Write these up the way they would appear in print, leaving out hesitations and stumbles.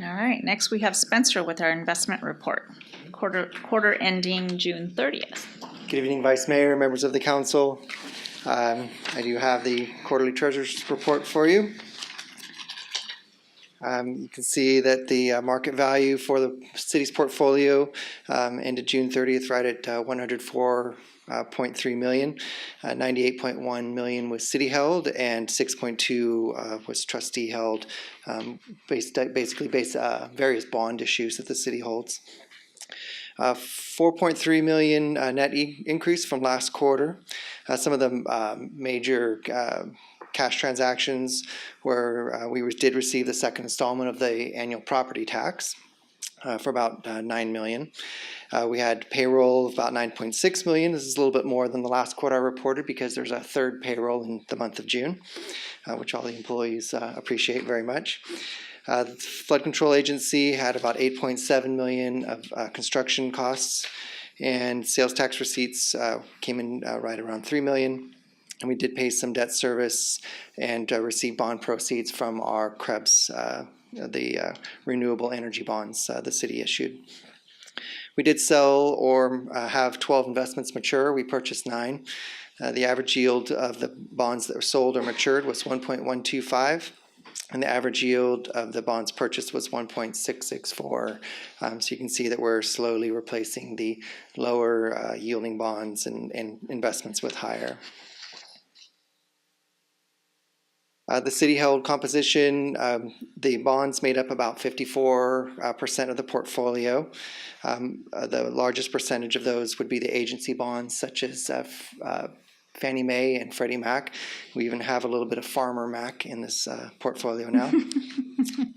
All right, next we have Spencer with our investment report. Quarter ending June 30th. Good evening, Vice Mayor, members of the council. I do have the quarterly treasurer's report for you. You can see that the market value for the city's portfolio ended June 30th right at 104.3 million. 98.1 million was city held and 6.2 was trustee held, basically various bond issues that the city holds. 4.3 million net increase from last quarter. Some of the major cash transactions where we did receive the second installment of the annual property tax for about 9 million. We had payroll of about 9.6 million. This is a little bit more than the last quarter I reported because there's a third payroll in the month of June, which all the employees appreciate very much. The Flood Control Agency had about 8.7 million of construction costs, and sales tax receipts came in right around 3 million. And we did pay some debt service and receive bond proceeds from our CREBS, the renewable energy bonds the city issued. We did sell or have 12 investments mature. We purchased 9. The average yield of the bonds that were sold or matured was 1.125. And the average yield of the bonds purchased was 1.664. So you can see that we're slowly replacing the lower yielding bonds and investments with higher. The city held composition, the bonds made up about 54% of the portfolio. The largest percentage of those would be the agency bonds such as Fannie Mae and Freddie Mac. We even have a little bit of Farmer Mac in this portfolio now.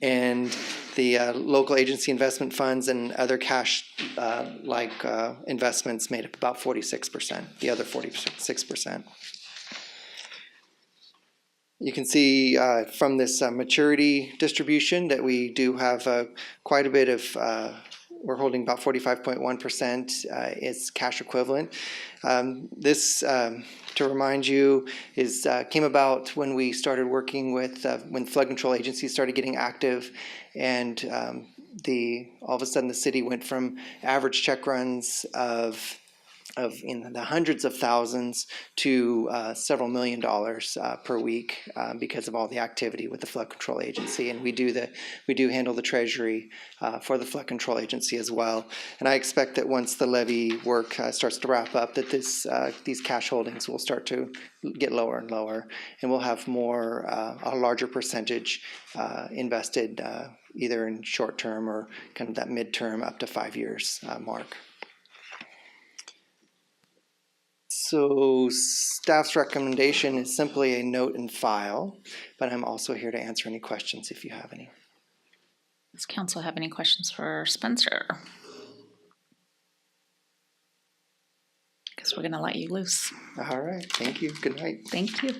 And the local agency investment funds and other cash investments made up about 46%, the other 46%. You can see from this maturity distribution that we do have quite a bit of, we're holding about 45.1% is cash equivalent. This, to remind you, came about when we started working with, when Flood Control Agency started getting active, and all of a sudden the city went from average check runs of in the hundreds of thousands to several $1 million per week because of all the activity with the Flood Control Agency, and we do handle the treasury for the Flood Control Agency as well. And I expect that once the levy work starts to wrap up, that these cash holdings will start to get lower and lower, and we'll have a larger percentage invested either in short term or kind of that midterm up to 5 years mark. So staff's recommendation is simply a note and file, but I'm also here to answer any questions if you have any. Does council have any questions for Spencer? I guess we're going to let you loose. All right. Thank you. Good night. Thank you.